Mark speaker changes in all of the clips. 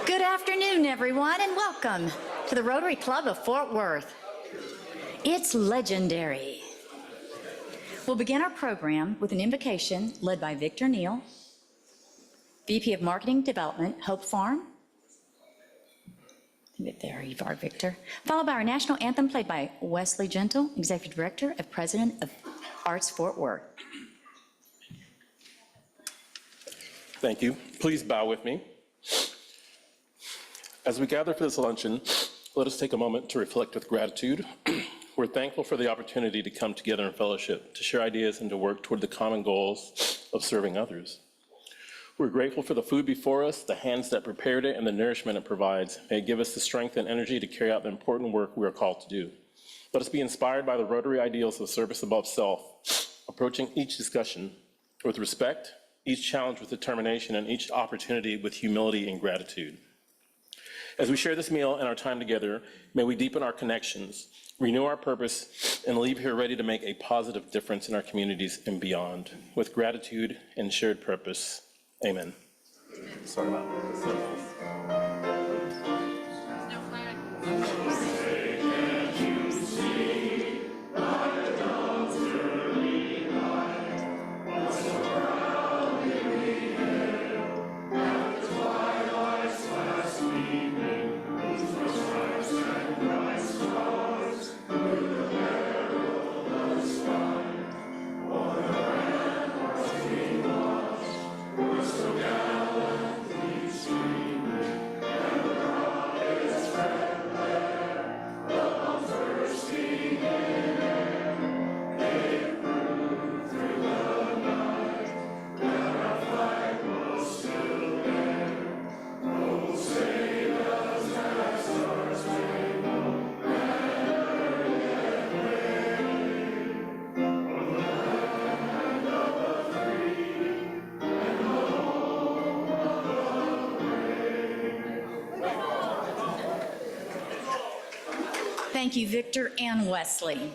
Speaker 1: Good afternoon, everyone, and welcome to the Rotary Club of Fort Worth. It's legendary. We'll begin our program with an invocation led by Victor Neal, VP of Marketing Development, Hope Farm. There you are, Victor. Followed by our national anthem played by Wesley Gentle, Executive Director and President of Arts Fort Worth.
Speaker 2: Thank you. Please bow with me. As we gather for this luncheon, let us take a moment to reflect with gratitude. We're thankful for the opportunity to come together in fellowship, to share ideas and to work toward the common goals of serving others. We're grateful for the food before us, the hands that prepared it, and the nourishment it provides. May it give us the strength and energy to carry out the important work we are called to do. Let us be inspired by the Rotary ideals of service above self, approaching each discussion with respect, each challenge with determination, and each opportunity with humility and gratitude. As we share this meal and our time together, may we deepen our connections, renew our purpose, and leave here ready to make a positive difference in our communities and beyond. With gratitude and shared purpose, amen. Sorry about that.
Speaker 1: Thank you, Victor and Wesley.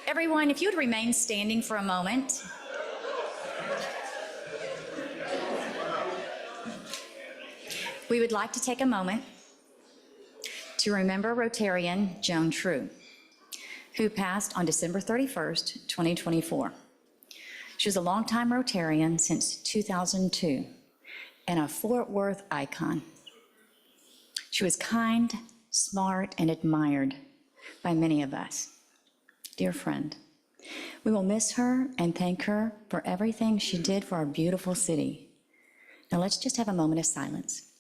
Speaker 1: Everyone, if you would remain standing for a moment. We would like to take a moment to remember Rotarian Joan True, who passed on December 31st, 2024. She was a longtime Rotarian since 2002 and a Fort Worth icon. She was kind, smart, and admired by many of us. Dear friend, we will miss her and thank her for everything she did for our beautiful city. Now let's just have a moment of silence.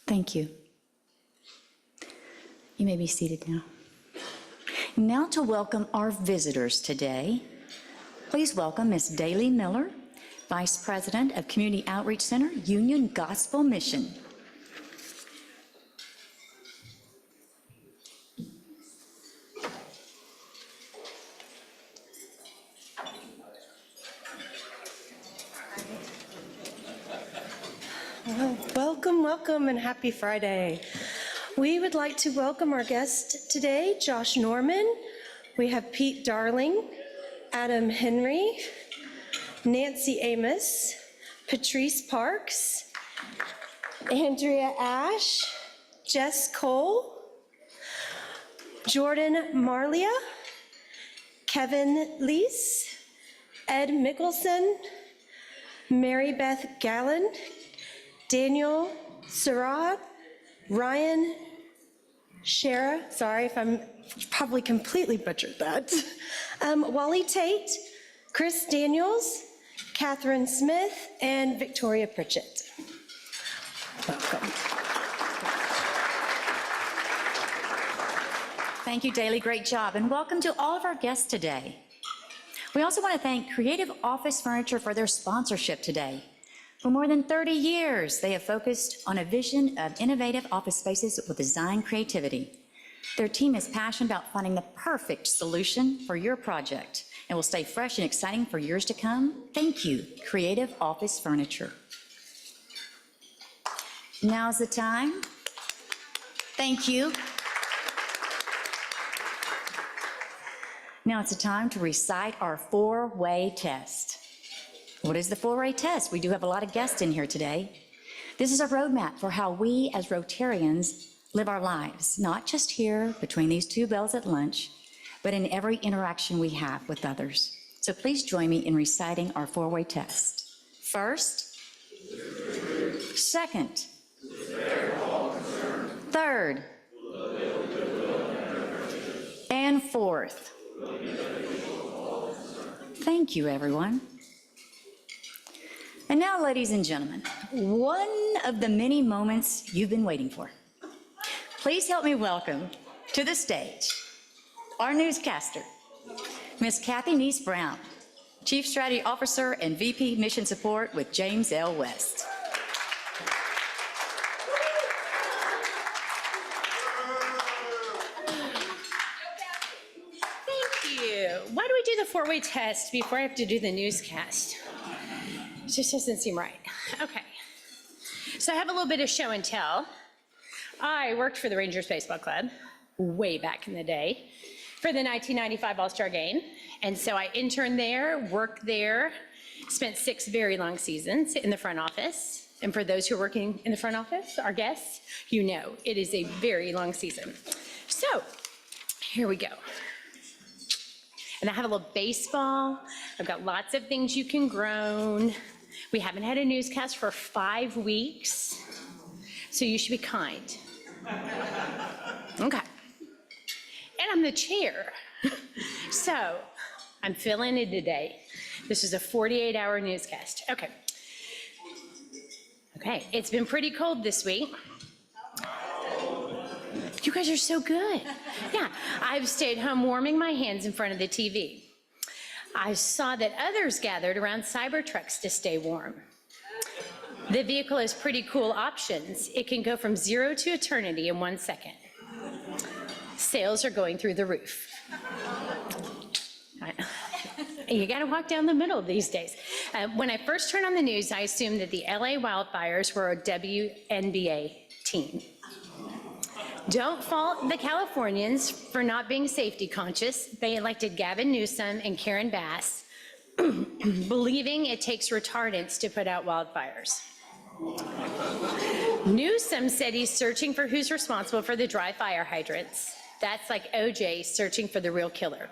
Speaker 1: Thank you. You may be seated now. Now to welcome our visitors today, please welcome Ms. Daly Miller, Vice President of Community Outreach Center, Union Gospel Mission.
Speaker 3: Welcome, and happy Friday. We would like to welcome our guest today, Josh Norman. We have Pete Darling, Adam Henry, Nancy Amos, Patrice Parks, Andrea Ash, Jess Cole, Jordan Marlia, Kevin Leese, Ed Mickelson, Mary Beth Gallen, Daniel Surratt, Ryan Shara, sorry if I'm probably completely butchered that, Wally Tate, Chris Daniels, Catherine Smith, and Victoria Pritchett. Welcome.
Speaker 1: Thank you, Daly. Great job. And welcome to all of our guests today. We also want to thank Creative Office Furniture for their sponsorship today. For more than 30 years, they have focused on a vision of innovative office spaces with design creativity. Their team is passionate about finding the perfect solution for your project and will stay fresh and exciting for years to come. Thank you, Creative Office Furniture. Now's the time. Thank you. Now it's the time to recite our four-way test. What is the four-way test? We do have a lot of guests in here today. This is a roadmap for how we as Rotarians live our lives, not just here between these two bells at lunch, but in every interaction we have with others. So please join me in reciting our four-way test. First, second, third, and fourth. Thank you, everyone. And now, ladies and gentlemen, one of the many moments you've been waiting for. Please help me welcome to the stage our newscaster, Miss Kathy Neese Brown, Chief Strategy Officer and VP Mission Support with James L. West.
Speaker 4: Thank you. Why do we do the four-way test before I have to do the newscast? It just doesn't seem right. Okay. So I have a little bit of show and tell. I worked for the Rangers Baseball Club way back in the day for the 1995 All-Star Game. And so I interned there, worked there, spent 6 very long seasons in the front office. And for those who are working in the front office, our guests, you know, it is a very long season. So here we go. And I have a little baseball. I've got lots of things you can groan. We haven't had a newscast for 5 weeks, so you should be kind. Okay. And I'm the chair. So I'm filling in today. This is a 48-hour newscast. Okay. Okay, it's been pretty cold this week. You guys are so good. Yeah, I've stayed home warming my hands in front of the TV. I saw that others gathered around Cybertrucks to stay warm. The vehicle has pretty cool options. It can go from 0 to eternity in 1 second. Sales are going through the roof. You gotta walk down the middle these days. When I first turned on the news, I assumed that the LA wildfires were a WNBA team. Don't fault the Californians for not being safety conscious. They elected Gavin Newsom and Karen Bass, believing it takes retardants to put out wildfires. Newsom said he's searching for who's responsible for the dry fire hydrants. That's like OJ searching for the real killer.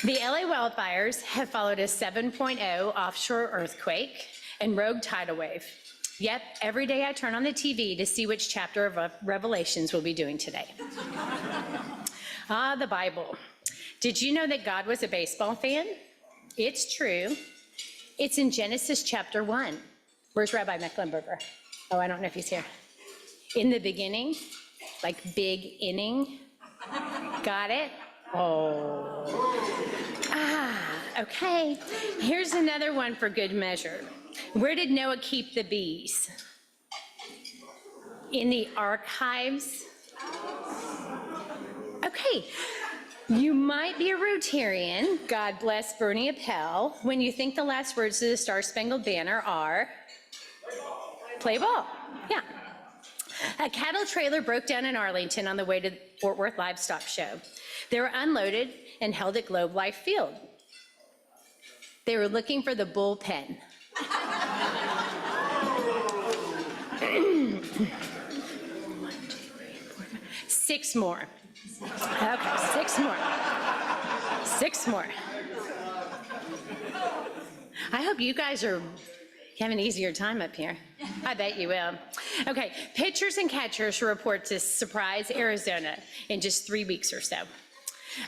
Speaker 4: The LA wildfires have followed a 7.0 offshore earthquake and rogue tidal wave. Yep, every day I turn on the TV to see which chapter of Revelations we'll be doing today. The Bible. Did you know that God was a baseball fan? It's true. It's in Genesis chapter 1. Where's Rabbi Mecklenburger? Oh, I don't know if he's here. In the beginning, like big inning. Got it? Oh. Okay. Here's another one for good measure. Where did Noah keep the bees? In the archives. Okay. You might be a Rotarian, God bless Bernie Appel, when you think the last words of the Star-Spangled Banner are, play ball. Yeah. A cattle trailer broke down in Arlington on the way to the Fort Worth Livestock Show. They were unloaded and held at Globe Life Field. They were looking for the bullpen. 6 more. Okay, 6 more. 6 more. I hope you guys are having an easier time up here. I bet you will. Okay, pitchers and catchers report to Surprise, Arizona in just 3 weeks or so.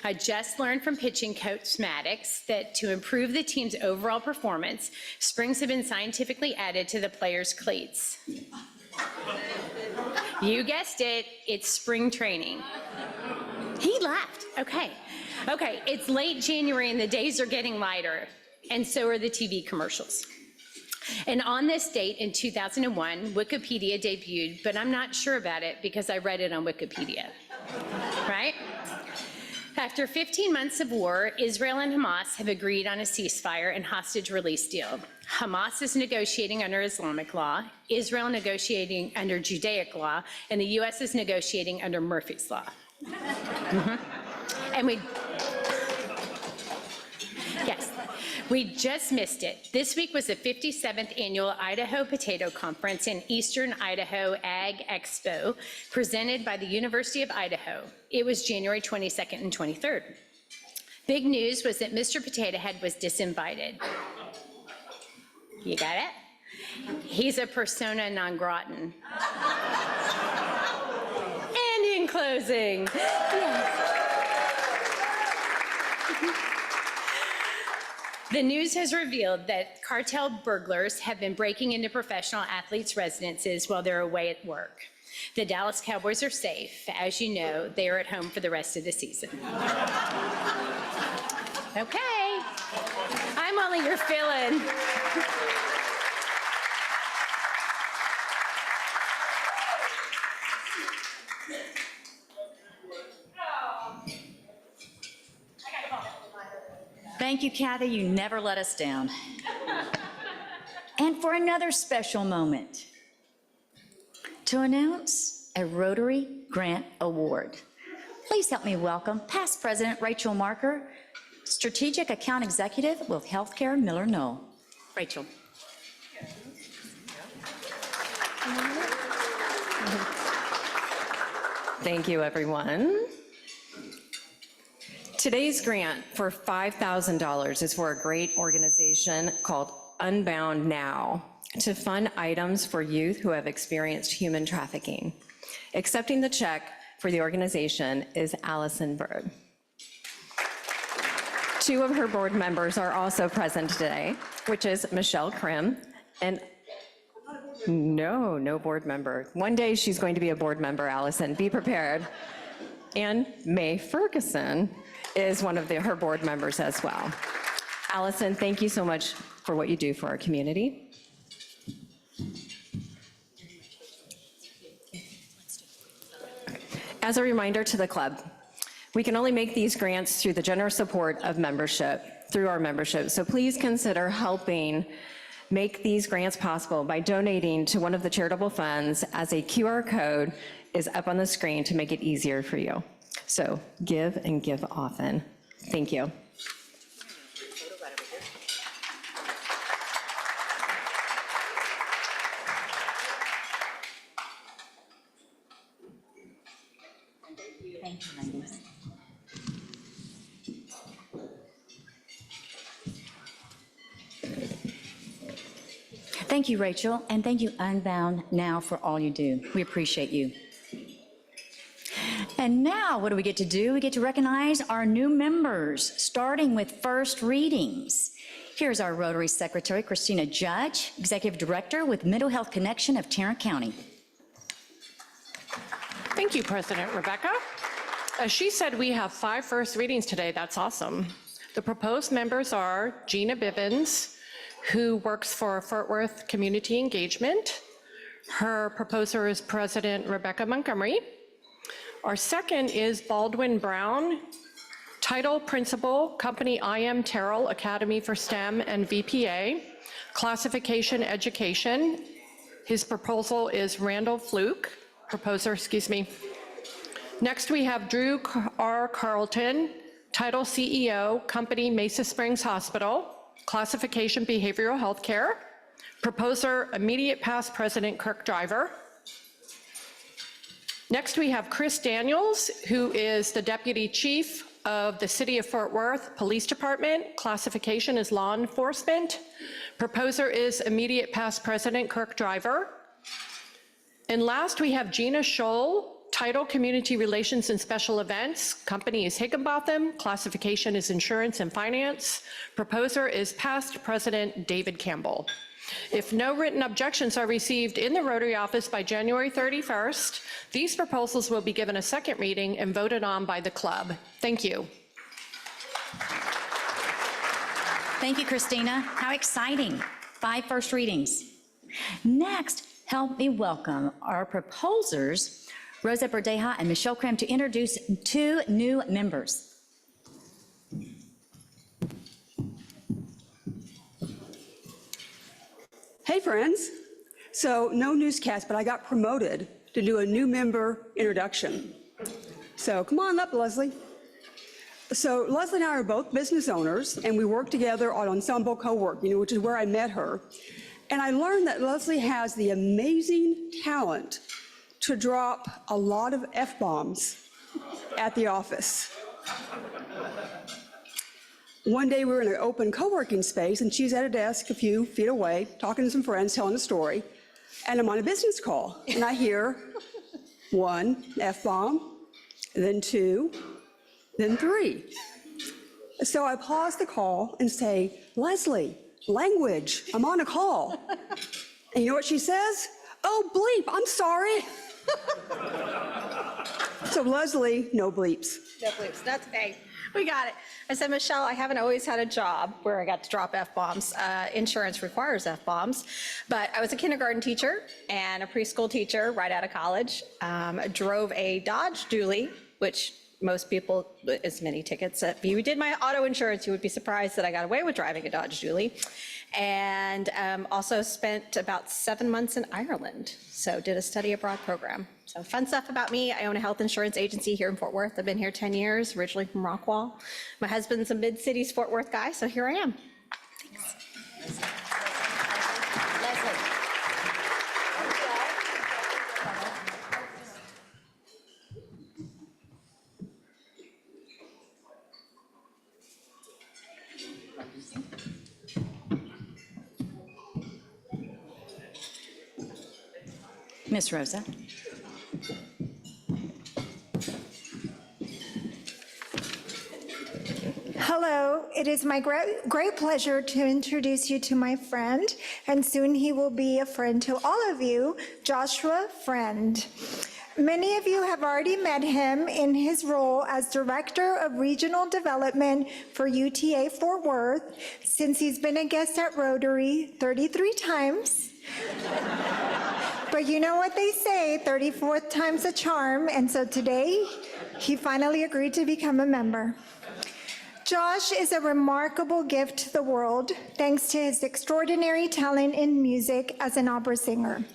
Speaker 4: I just learned from pitching coach Maddox that to improve the team's overall performance, springs have been scientifically added to the players' cleats. You guessed it, it's spring training. He laughed. Okay, it's late January and the days are getting lighter, and so are the TV commercials. And on this date in 2001, Wikipedia debuted, but I'm not sure about it because I read it on Wikipedia. right? After 15 months of war, Israel and Hamas have agreed on a ceasefire and hostage release deal. Hamas is negotiating under Islamic law, Israel negotiating under Judaic law, and the U.S. is negotiating under Murphy's Law. And yes, we just missed it. This week was the 57th annual Idaho Potato Conference and Eastern Idaho Ag Expo, presented by the University of Idaho. It was January 22nd and 23rd. Big news was that Mr. Potato Head was disinvited. You got it? He's a persona non grata. And in closing, the news has revealed that cartel burglars have been breaking into professional athletes' residences while they're away at work. The Dallas Cowboys are safe. As you know, they are at home for the rest of the season. Okay, I'm only your fill-in.
Speaker 1: Thank you, Kathy. You never let us down. And for another special moment, to announce a Rotary Grant Award. Please help me welcome past President Rachel Marker, Strategic Account Executive with Healthcare Miller Knoll. Rachel.
Speaker 5: Thank you, everyone. Today's grant for $5,000 is for a great organization called Unbound Now to fund items for youth who have experienced human trafficking. Accepting the check for the organization is Allison Bird. Two of her board members are also present today, which is Michelle Krim and no board member. One day she's going to be a board member, Allison, be prepared. And May Ferguson is one of her board members as well. Allison, thank you so much for what you do for our community. As a reminder to the club, we can only make these grants through the generous support of membership, through our membership. So please consider helping make these grants possible by donating to one of the charitable funds, as a QR code is up on the screen to make it easier for you. So give and give often. Thank you.
Speaker 1: Thank you, ladies. Thank you, Rachel, and thank you, Unbound Now, for all you do. We appreciate you. And now, what do we get to do? We get to recognize our new members, starting with first readings. Here's our Rotary Secretary, Christina Judge, Executive Director with Mental Health Connection of Tarrant County.
Speaker 6: Thank you, President Rebecca. As she said, we have 5 first readings today. That's awesome. The proposed members are Gina Bivens, who works for Fort Worth Community Engagement. Her proposer is President Rebecca Montgomery. Our second is Baldwin Brown, Title Principal, Company I.M. Terrell Academy for STEM and VPA, Classification Education. His proposal is Randall Fluke, proposer, excuse me. Next, we have Drew R. Carlton, Title CEO, Company Mesa Springs Hospital, Classification Behavioral Health Care. Proposer, immediate past President Kirk Driver. Next, we have Chris Daniels, who is the Deputy Chief of the City of Fort Worth Police Department. Classification is law enforcement. Proposer is immediate past President Kirk Driver. And last, we have Gina Scholl, Title Community Relations and Special Events. Company is Higginbotham. Classification is insurance and finance. Proposer is past President David Campbell. If no written objections are received in the Rotary office by January 31st, these proposals will be given a second reading and voted on by the club. Thank you.
Speaker 1: Thank you, Christina. How exciting. 5 first readings. Next, help me welcome our proposers Rosa Verdeja and Michelle Krim to introduce 2 new members.
Speaker 7: Hey, friends. So, no newscast, but I got promoted to do a new member introduction. So, come on up, Leslie. So, Leslie and I are both business owners, and we work together on Ensemble Co-working, which is where I met her. And I learned that Leslie has the amazing talent to drop a lot of F-bombs at the office. One day we were in an open co-working space, and she's at a desk a few feet away, talking to some friends, telling a story, and I'm on a business call, and I hear 1 F-bomb, then 2, then 3. So I pause the call and say, Leslie, language, I'm on a call. And you know what she says? Oh, bleep, I'm sorry. So Leslie, no bleeps.
Speaker 8: No, please, that's okay. We got it. I said, Michelle, I haven't always had a job where I got to drop F-bombs. Insurance requires F-bombs. But I was a kindergarten teacher and a preschool teacher right out of college. Drove a Dodge Dually, which most people, as many tickets. If you did my auto insurance, you would be surprised that I got away with driving a Dodge Dually. And also spent about 7 months in Ireland. So did a study abroad program. So fun stuff about me. I own a health insurance agency here in Fort Worth. I've been here 10 years, originally from Rockwall. My husband's a mid-cities Fort Worth guy, so here I am.
Speaker 1: Miss Rosa.
Speaker 9: Hello, it is my great pleasure to introduce you to my friend, and soon he will be a friend to all of you, Joshua Friend. Many of you have already met him in his role as Director of Regional Development for UTA Fort Worth, since he's been a guest at Rotary 33 times. But you know what they say, 34th time's a charm, and so today, he finally agreed to become a member. Josh is a remarkable gift to the world, thanks to his extraordinary talent in music as an opera singer.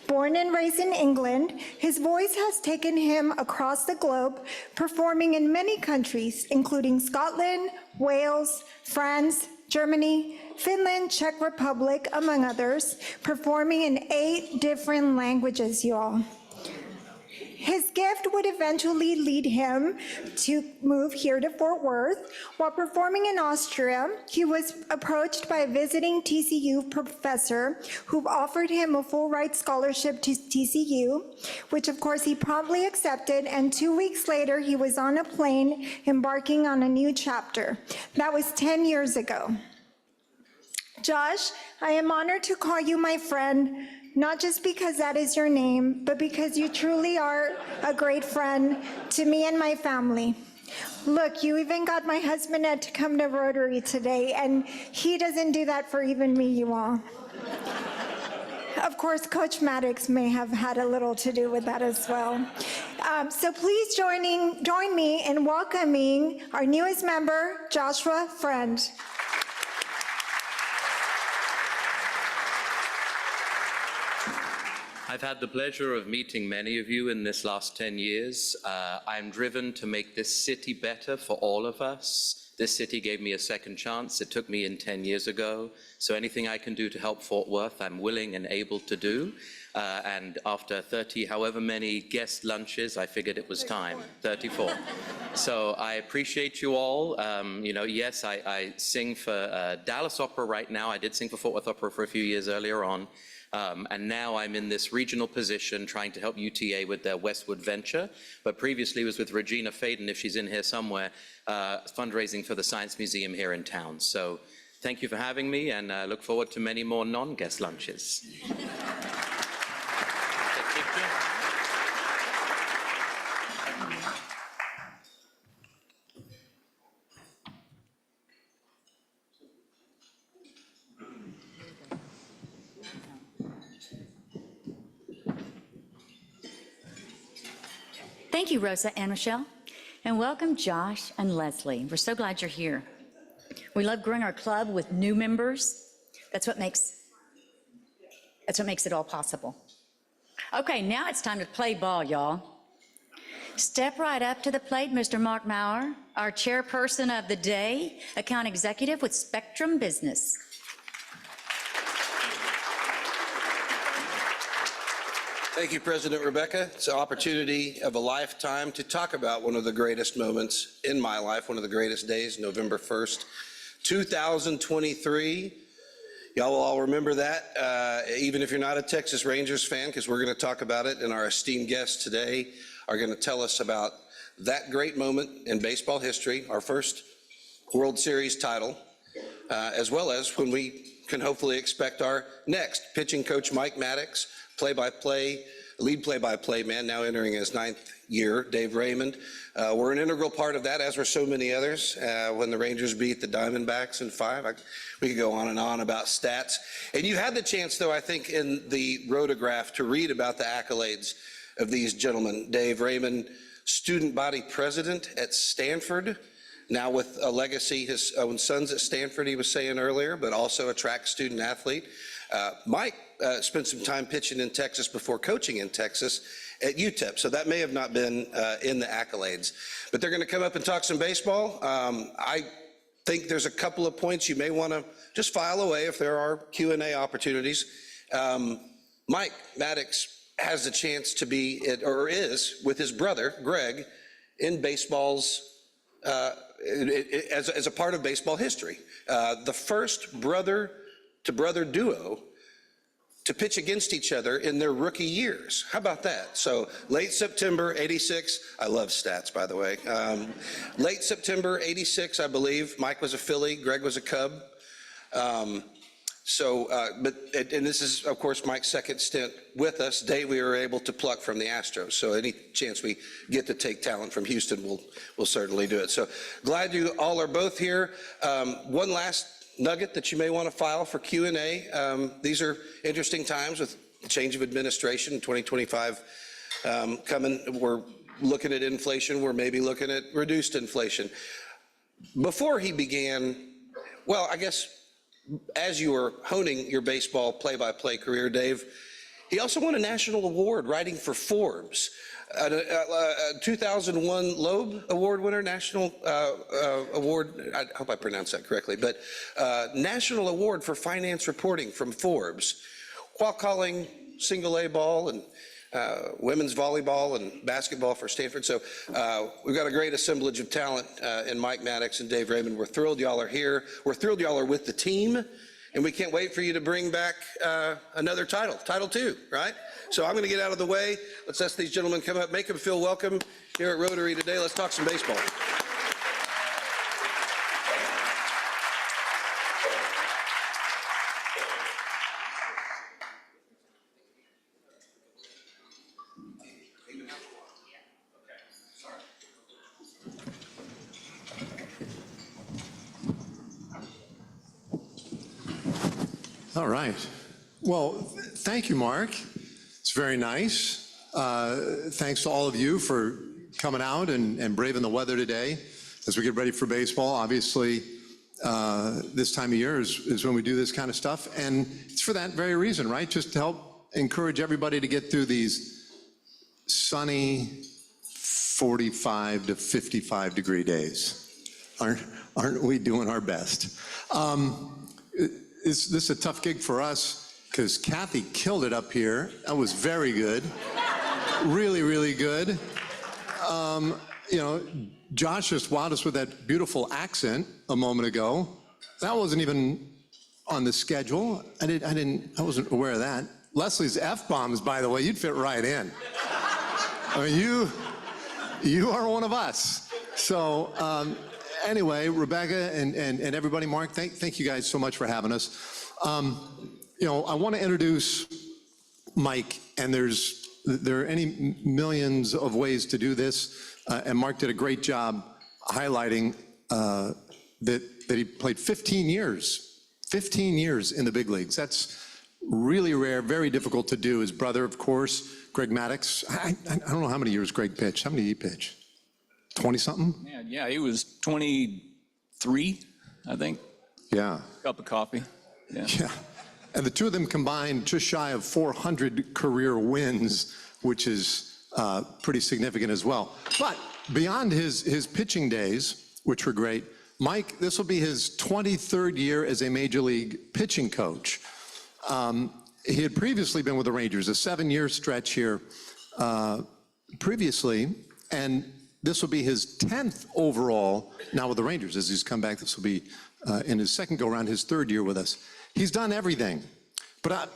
Speaker 9: Born and raised in England, his voice has taken him across the globe, performing in many countries, including Scotland, Wales, France, Germany, Finland, Czech Republic, among others, performing in 8 different languages, y'all. His gift would eventually lead him to move here to Fort Worth. While performing in Austria, he was approached by a visiting TCU professor who offered him a full ride scholarship to TCU, which of course he promptly accepted, and 2 weeks later he was on a plane embarking on a new chapter. That was 10 years ago. Josh, I am honored to call you my friend, not just because that is your name, but because you truly are a great friend to me and my family. Look, you even got my husband Ed to come to Rotary today, and he doesn't do that for even me, you all. Of course, Coach Maddox may have had a little to do with that as well. So please join me in welcoming our newest member, Joshua Friend.
Speaker 10: I've had the pleasure of meeting many of you in this last 10 years. I'm driven to make this city better for all of us. This city gave me a second chance. It took me in 10 years ago. So anything I can do to help Fort Worth, I'm willing and able to do. And after 30, however many guest lunches, I figured it was time, 34. So I appreciate you all. Yes, I sing for Dallas Opera right now. I did sing for Fort Worth Opera for a few years earlier on. And now I'm in this regional position trying to help UTA with their Westwood venture, but previously was with Regina Faden, if she's in here somewhere, fundraising for the Science Museum here in town. So thank you for having me, and I look forward to many more non-guest lunches.
Speaker 1: Thank you, Rosa and Michelle. And welcome Josh and Leslie. We're so glad you're here. We love growing our club with new members. That's what makes it all possible. Okay, now it's time to play ball, y'all. Step right up to the plate, Mr. Mark Maurer, our chairperson of the day, account executive with Spectrum Business.
Speaker 11: Thank you, President Rebecca. It's an opportunity of a lifetime to talk about one of the greatest moments in my life, one of the greatest days, November 1st, 2023. Y'all will all remember that, even if you're not a Texas Rangers fan, because we're going to talk about it, and our esteemed guests today are going to tell us about that great moment in baseball history, our first World Series title, as well as when we can hopefully expect our next pitching coach, Mike Maddox, lead play-by-play man, now entering his 9th year, Dave Raymond. We're an integral part of that, as were so many others. When the Rangers beat the Diamondbacks in 5, we could go on and on about stats. And you had the chance, though, I think, in the rotograph to read about the accolades of these gentlemen. Dave Raymond, student body president at Stanford, now with a legacy, his own sons at Stanford, he was saying earlier, but also a track student athlete. Mike spent some time pitching in Texas before coaching in Texas at UTEP, so that may have not been in the accolades. But they're going to come up and talk some baseball. I think there's a couple of points you may want to just file away if there are Q&A opportunities. Mike Maddox has the chance to be, or is, with his brother, Greg, in baseball's, as a part of baseball history. The first brother-to-brother duo to pitch against each other in their rookie years. How about that? So late September 86, I love stats, by the way. Late September 86, I believe, Mike was a Philly, Greg was a Cub. And this is, of course, Mike's second stint with us. Dave, we were able to pluck from the Astros. So any chance we get to take talent from Houston, we'll certainly do it. So glad you all are both here. One last nugget that you may want to file for Q&A. These are interesting times with change of administration, 2025 coming. We're looking at inflation. We're maybe looking at reduced inflation. Before he began, well, I guess as you were honing your baseball play-by-play career, Dave, he also won a national award writing for Forbes. A 2001 Loeb Award winner, national award, I hope I pronounced that correctly, but national award for finance reporting from Forbes, while calling single A ball and women's volleyball and basketball for Stanford. So we've got a great assemblage of talent in Mike Maddox and Dave Raymond. We're thrilled y'all are here. We're thrilled y'all are with the team, and we can't wait for you to bring back another title, Title II, right? So I'm going to get out of the way. Let's ask these gentlemen to come up, make them feel welcome here at Rotary today. Let's talk some baseball.
Speaker 12: All right. Well, thank you, Mark. It's very nice. Thanks to all of you for coming out and braving the weather today as we get ready for baseball. Obviously, this time of year is when we do this kind of stuff. And it's for that very reason, right? Just to help encourage everybody to get through these sunny 45 to 55 degree days. Aren't we doing our best? This is a tough gig for us because Kathy killed it up here. That was very good. Really, really good. You know, Josh just wowed us with that beautiful accent a moment ago. That wasn't even on the schedule. I wasn't aware of that. Leslie's F-bombs, by the way, you'd fit right in. I mean, you are one of us. So anyway, Rebecca and everybody, Mark, thank you guys so much for having us. You know, I want to introduce Mike, and there are any millions of ways to do this, and Mark did a great job highlighting that he played 15 years in the big leagues. That's really rare, very difficult to do. His brother, of course, Greg Maddox. I don't know how many years Greg pitched. How many did he pitch? 20-something?
Speaker 13: Man, yeah, he was 23, I think.
Speaker 12: Yeah.
Speaker 13: Cup of coffee. Yeah.
Speaker 12: Yeah. And the two of them combined just shy of 400 career wins, which is pretty significant as well. But beyond his pitching days, which were great, Mike, this will be his 23rd year as a major league pitching coach. He had previously been with the Rangers, a 7-year stretch here previously, and this will be his 10th overall now with the Rangers. As he's come back, this will be in his second go-around, his 3rd year with us. He's done everything, but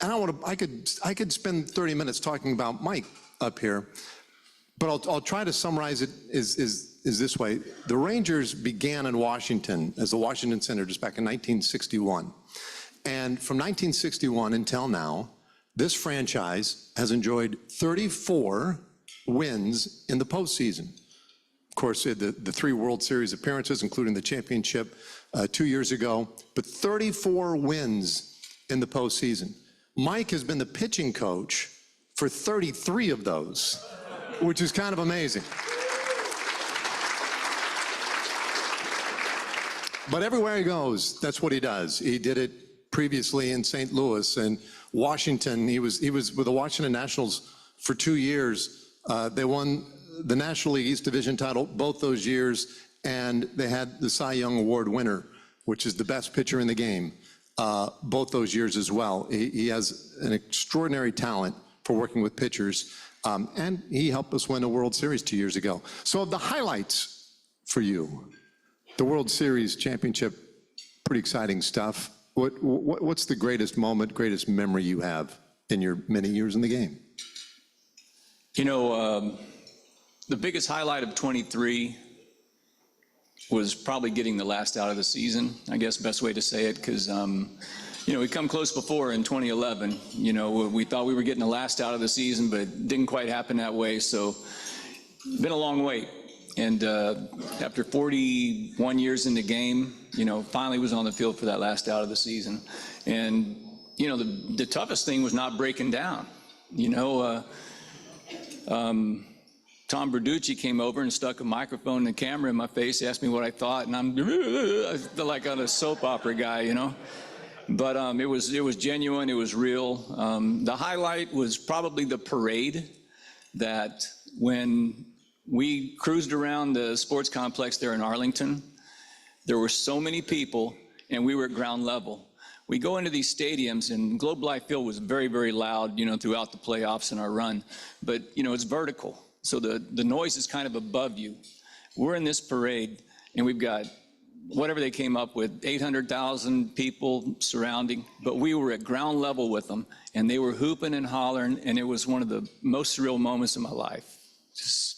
Speaker 12: I could spend 30 minutes talking about Mike up here, but I'll try to summarize it is this way. The Rangers began in Washington as the Washington Senators back in 1961. And from 1961 until now, this franchise has enjoyed 34 wins in the postseason. Of course, the 3 World Series appearances, including the championship 2 years ago, but 34 wins in the postseason. Mike has been the pitching coach for 33 of those, which is kind of amazing. But everywhere he goes, that's what he does. He did it previously in St. Louis and Washington. He was with the Washington Nationals for 2 years. They won the National League East Division title both those years, and they had the Cy Young Award winner, which is the best pitcher in the game, both those years as well. He has an extraordinary talent for working with pitchers, and he helped us win a World Series 2 years ago. So the highlights for you, the World Series championship, pretty exciting stuff. What's the greatest moment, greatest memory you have in your many years in the game?
Speaker 13: You know, the biggest highlight of 23 was probably getting the last out of the season, I guess best way to say it, because, you know, we come close before in 2011. You know, we thought we were getting the last out of the season, but it didn't quite happen that way. So, been a long wait. And after 41 years in the game, you know, finally was on the field for that last out of the season. And, you know, the toughest thing was not breaking down. You know, Tom Berducci came over and stuck a microphone and a camera in my face, asked me what I thought, and I'm like on a soap opera guy, you know. But it was genuine, it was real. The highlight was probably the parade that when we cruised around the sports complex there in Arlington, there were so many people, and we were at ground level. We go into these stadiums, and Globe Life Field was very, very loud, you know, throughout the playoffs and our run. But, you know, it's vertical, so the noise is kind of above you. We're in this parade, and we've got whatever they came up with, 800,000 people surrounding, but we were at ground level with them, and they were hooping and hollering, and it was one of the most surreal moments of my life. Just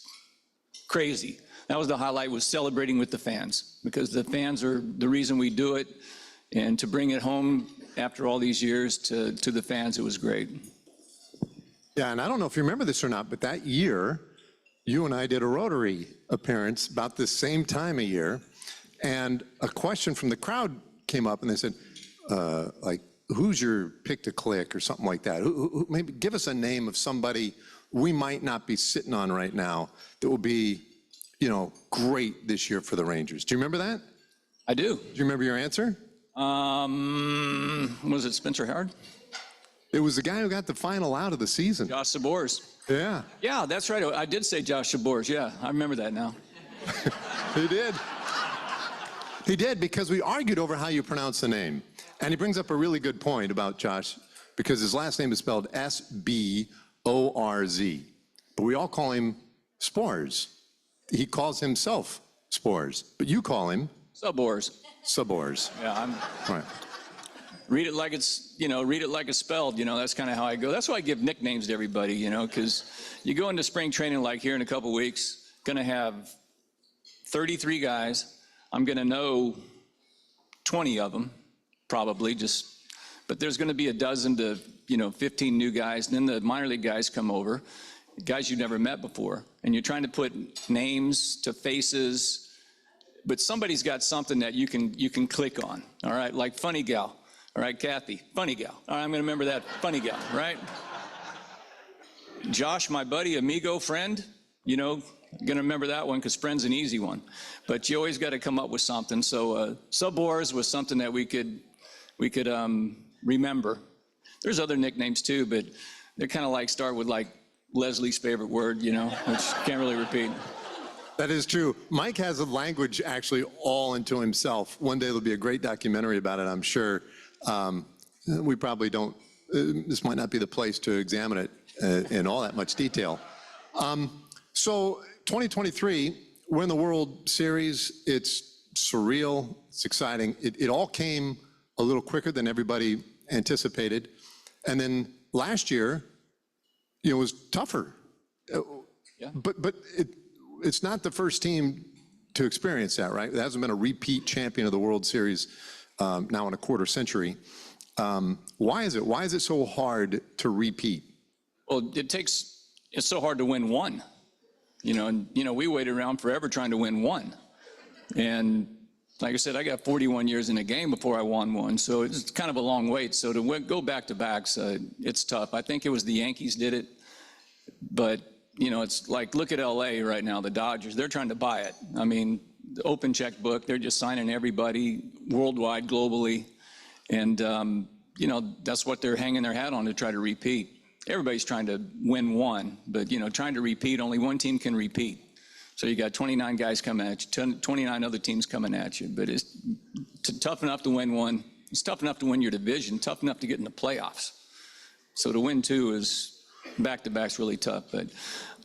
Speaker 13: crazy. That was the highlight, was celebrating with the fans, because the fans are the reason we do it, and to bring it home after all these years to the fans, it was great.
Speaker 12: Yeah, and I don't know if you remember this or not, but that year, you and I did a Rotary appearance about the same time of year, and a question from the crowd came up, and they said, like, who's your pick to click, or something like that? Who, maybe give us a name of somebody we might not be sitting on right now that will be, you know, great this year for the Rangers. Do you remember that?
Speaker 13: I do.
Speaker 12: Do you remember your answer?
Speaker 13: Was it Spencer Howard?
Speaker 12: It was the guy who got the final out of the season.
Speaker 13: Josh Sabors.
Speaker 12: Yeah.
Speaker 13: Yeah, that's right. I did say Josh Sabors. Yeah, I remember that now.
Speaker 12: He did. He did, because we argued over how you pronounce the name. And he brings up a really good point about Josh, because his last name is spelled S-B-O-R-Z. But we all call him Spores. He calls himself Spores, but you call him
Speaker 13: Sabors.
Speaker 12: Sabors.
Speaker 13: Yeah,
Speaker 12: All right.
Speaker 13: read it like it's, you know, read it like it's spelled, you know, that's kind of how I go. That's why I give nicknames to everybody, you know, because you go into spring training like here in a couple weeks, gonna have 33 guys. I'm gonna know 20 of them, probably, but there's gonna be a dozen to, 15 new guys, and then the minor league guys come over, guys you've never met before, and you're trying to put names to faces, but somebody's got something that you can click on, all right? Like Funny Gal. All right, Kathy, funny gal. All right, I'm going to remember that, funny gal, right? Josh, my buddy, amigo, friend, you know, going to remember that one because friend's an easy one. But you always got to come up with something. So Subwars was something that we could remember. There's other nicknames too, but they're kind of like start with like Leslie's favorite word, you know, which can't really repeat.
Speaker 12: That is true. Mike has a language actually all into himself. One day there'll be a great documentary about it, I'm sure. We probably don't, this might not be the place to examine it in all that much detail. So 2023, we're in the World Series. It's surreal, it's exciting. It all came a little quicker than everybody anticipated. And then last year, you know, was tougher.
Speaker 13: Yeah.
Speaker 12: But it's not the first team to experience that, right? There hasn't been a repeat champion of the World Series now in a quarter century. Why is it? Why is it so hard to repeat?
Speaker 13: Well, it's so hard to win one, you know, and, you know, we waited around forever trying to win one. And like I said, I got 41 years in a game before I won one, so it's kind of a long wait. So to go back-to-backs, it's tough. I think it was the Yankees did it, but, you know, it's like, look at LA right now, the Dodgers, they're trying to buy it. I mean, the open checkbook, they're just signing everybody worldwide, globally, and, you know, that's what they're hanging their hat on to try to repeat. Everybody's trying to win one, but, you know, trying to repeat, only one team can repeat. So you got 29 guys coming at you, 29 other teams coming at you, but it's tough enough to win one. It's tough enough to win your division, tough enough to get in the playoffs. So to win two is back-to-back's really tough, but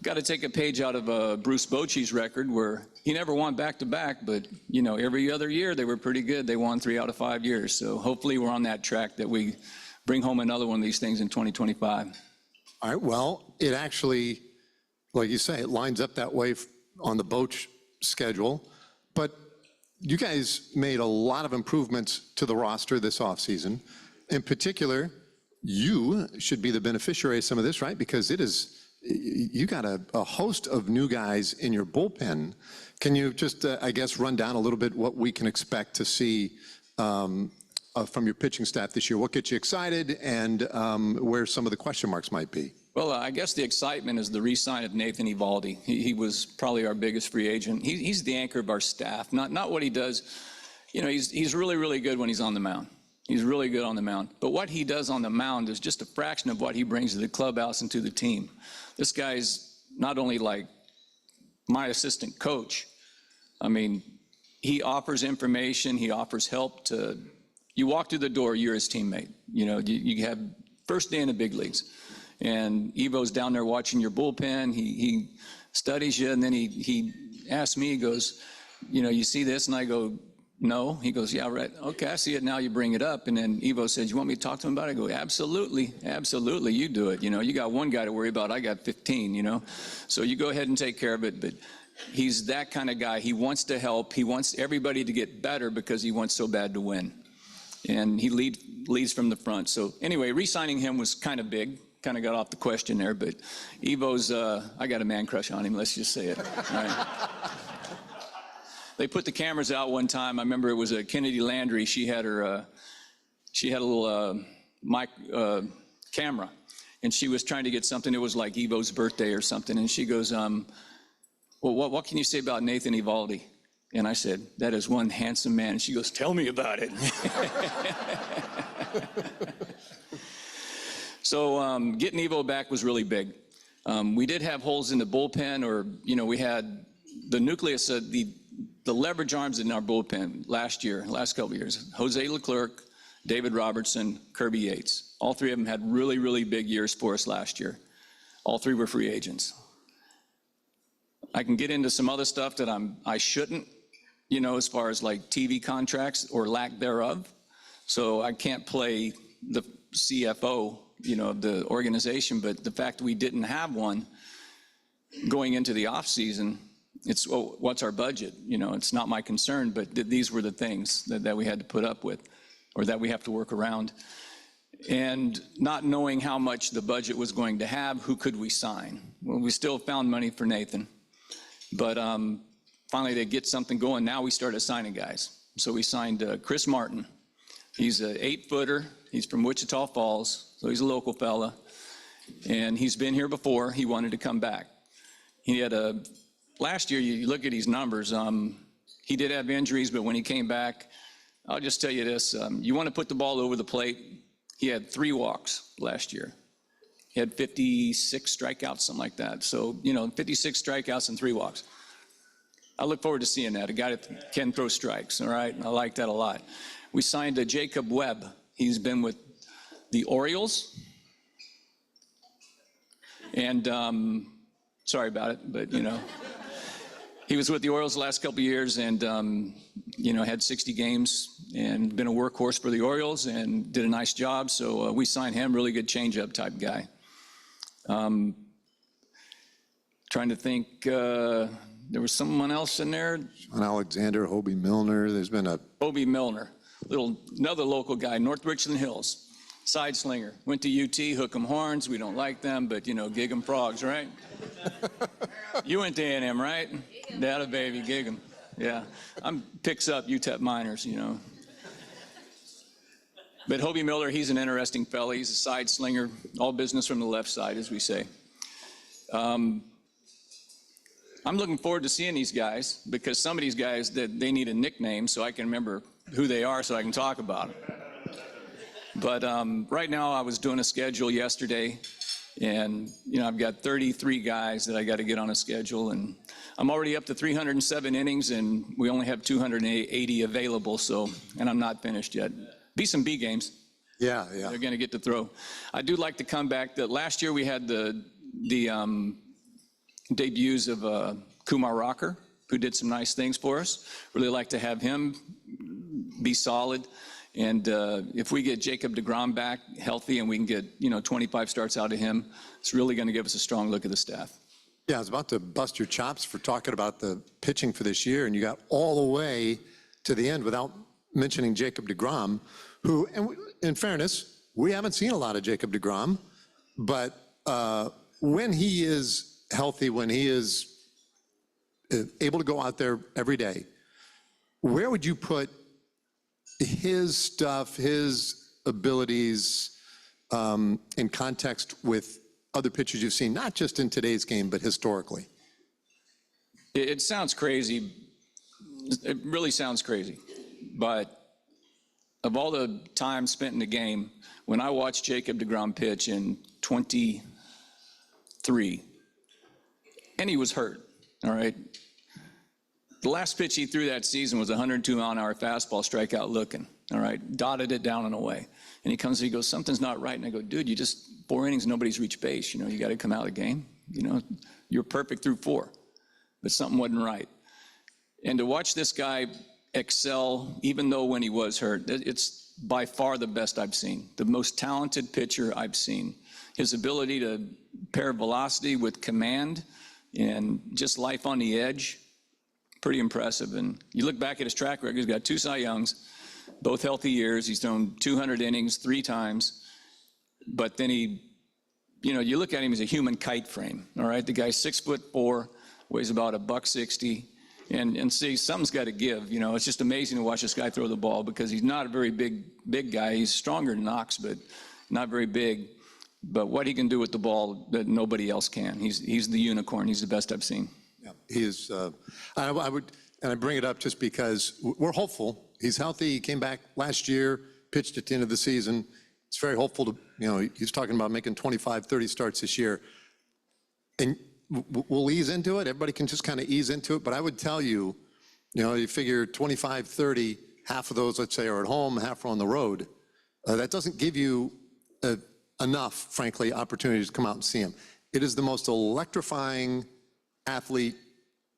Speaker 13: got to take a page out of Bruce Bochy's record where he never won back-to-back, but, you know, every other year they were pretty good. They won 3 out of 5 years. So hopefully we're on that track that we bring home another one of these things in 2025.
Speaker 12: All right, well, it actually, like you say, it lines up that way on the Boch schedule, but you guys made a lot of improvements to the roster this offseason. In particular, you should be the beneficiary of some of this, right? Because it is, you got a host of new guys in your bullpen. Can you just, I guess, run down a little bit what we can expect to see from your pitching staff this year? What gets you excited and where some of the question marks might be?
Speaker 13: Well, I guess the excitement is the re-sign of Nathan Eovaldi. He was probably our biggest free agent. He's the anchor of our staff, not what he does. You know, he's really, really good when he's on the mound. He's really good on the mound. But what he does on the mound is just a fraction of what he brings to the clubhouse and to the team. This guy's not only like my assistant coach. I mean, he offers information, he offers help to, you walk through the door, you're his teammate. You know, you have first day in the big leagues. And Evo's down there watching your bullpen. He studies you, and then he asks me, he goes, you know, you see this? And I go, no. He goes, yeah, right. Okay, I see it now. You bring it up. And then Evo says, you want me to talk to him about it? I go, absolutely, absolutely. You do it. You know, you got one guy to worry about. I got 15, you know. So you go ahead and take care of it. But he's that kind of guy. He wants to help. He wants everybody to get better because he wants so bad to win. And he leads from the front. So anyway, re-signing him was kind of big. Kind of got off the question there, but Evo's, I got a man crush on him, let's just say it. Right. They put the cameras out one time. I remember it was Kennedy Landry. She had a little mic camera, and she was trying to get something. It was like Evo's birthday or something, and she goes, well, what can you say about Nathan Eovaldi? And I said, that is one handsome man. And she goes, tell me about it. So getting Evo back was really big. We did have holes in the bullpen, or, you know, we had the nucleus of the leverage arms in our bullpen last couple of years. Jose Leclerc, David Robertson, Kirby Yates. All three of them had really, really big years for us last year. All three were free agents. I can get into some other stuff that I shouldn't, you know, as far as like TV contracts or lack thereof. So I can't play the CFO, you know, of the organization, but the fact that we didn't have one going into the off season, it's, well, what's our budget? You know, it's not my concern, but these were the things that we had to put up with, or that we have to work around. And not knowing how much the budget was going to have, who could we sign? Well, we still found money for Nathan, but finally they get something going. Now we started signing guys. So we signed Chris Martin, He's an 8-footer. He's from Wichita Falls, so he's a local fella. And he's been here before. He wanted to come back. He had last year, you look at his numbers, he did have injuries, but when he came back, I'll just tell you this, you want to put the ball over the plate. He had 3 walks last year. He had 56 strikeouts, something like that. So, 56 strikeouts and 3 walks. I look forward to seeing that, a guy that can throw strikes, all right? I like that a lot. We signed Jacob Webb. He's been with the Orioles. And sorry about it, but, he was with the Orioles the last couple of years and, had 60 games and been a workhorse for the Orioles and did a nice job. So we signed him, really good changeup type guy. Trying to think, there was someone else in there.
Speaker 12: Sean Alexander, Hobie Milner, there's been a...
Speaker 13: Hobie Milner, another local guy, North Richland Hills. Side slinger, went to UT, hook 'em horns, we don't like them, but gig 'em frogs, right? You went to A&M, right? That a baby, gig 'em. Yeah, picks up UTEP minors, But Hobie Miller, he's an interesting fella. He's a side slinger, all business from the left side, as we say. I'm looking forward to seeing these guys because some of these guys, they need a nickname so I can remember who they are so I can talk about them. But right now, I was doing a schedule yesterday, and I've got 33 guys that I got to get on a schedule, and I'm already up to 307 innings, and we only have 280 available. And I'm not finished yet. Be some B games.
Speaker 12: Yeah.
Speaker 13: They're going to get to throw. I do like to come back. Last year we had the debuts of Kumar Rocker, who did some nice things for us. Really like to have him be solid. And if we get Jacob deGrom back healthy and we can get, 25 starts out of him, it's really going to give us a strong look at the staff.
Speaker 12: Yeah, I was about to bust your chops for talking about the pitching for this year, and you got all the way to the end without mentioning Jacob deGrom, who, and in fairness, we haven't seen a lot of Jacob deGrom, but when he is healthy, when he is able to go out there every day, where would you put his stuff, his abilities in context with other pitchers you've seen, not just in today's game, but historically?
Speaker 13: It sounds crazy. It really sounds crazy. But of all the time spent in the game, when I watched Jacob deGrom pitch in 23, and he was hurt, all right? The last pitch he threw that season was a 102-mile-an-hour fastball, strikeout looking, all right? Dotted it down and away. And he comes and he goes, something's not right. And I go, dude, you just 4 innings, nobody's reached base. You got to come out of the game. You're perfect through 4. But something wasn't right. And to watch this guy excel, even though when he was hurt, it's by far the best I've seen. The most talented pitcher I've seen. His ability to pair velocity with command and just life on the edge, pretty impressive. And you look back at his track record, he's got 2 Cy Youngs, both healthy years. He's thrown 200 innings 3 times. But then you look at him as a human kite frame, all right? The guy's 6'4", weighs about $160. And see, something's got to give. It's just amazing to watch this guy throw the ball because he's not a very big guy. He's stronger than Knox, but not very big. But what he can do with the ball that nobody else can. He's the unicorn. He's the best I've seen.
Speaker 12: Yeah, he is. I bring it up just because we're hopeful. He's healthy. He came back last year, pitched at the end of the season. It's very hopeful to, he's talking about making 25, 30 starts this year. And we'll ease into it. Everybody can just kind of ease into it. But I would tell you, you figure 25, 30, half of those, let's say, are at home, half are on the road. That doesn't give you enough, frankly, opportunities to come out and see him. It is the most electrifying athlete,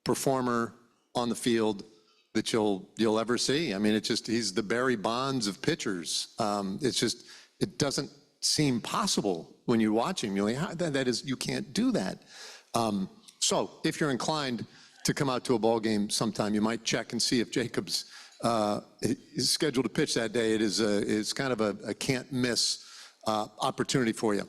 Speaker 12: performer on the field that you'll ever see. I mean, he's the Barry Bonds of pitchers. It doesn't seem possible when you watch him. You're like, you can't do that. So if you're inclined to come out to a ball game sometime, you might check and see if Jacob's is scheduled to pitch that day. It's kind of a can't miss opportunity for you.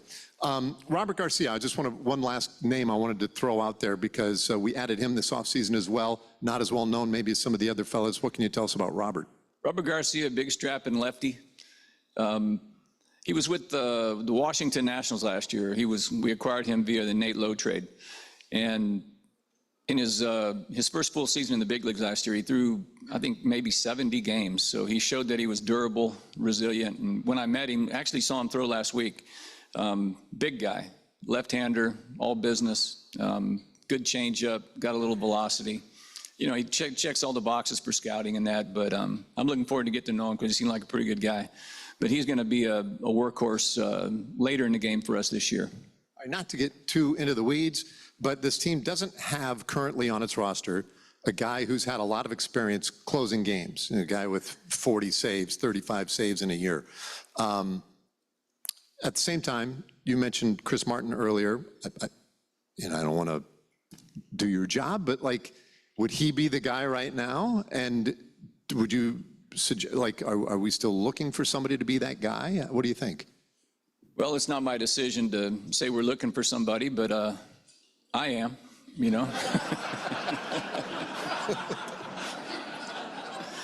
Speaker 12: Robert Garcia, one last name I wanted to throw out there because we added him this offseason as well. Not as well known maybe as some of the other fellas. What can you tell us about Robert?
Speaker 13: Robert Garcia, big strapping lefty. He was with the Washington Nationals last year. We acquired him via the Nate Lowe trade. And in his first full season in the big leagues last year, he threw, I think, maybe 70 games. So he showed that he was durable, resilient. And when I met him, actually saw him throw last week. Big guy, left-hander, all business, good changeup, got a little velocity. You know, he checks all the boxes for scouting and that, but I'm looking forward to get to know him because he seemed like a pretty good guy. But he's going to be a workhorse later in the game for us this year.
Speaker 12: All right, not to get too into the weeds, but this team doesn't have currently on its roster a guy who's had a lot of experience closing games, a guy with 40 saves, 35 saves in a year. At the same time, you mentioned Chris Martin earlier. I don't want to do your job, but like, would he be the guy right now? And would you suggest, like, are we still looking for somebody to be that guy? What do you think?
Speaker 13: Well, it's not my decision to say we're looking for somebody, but I am, you know.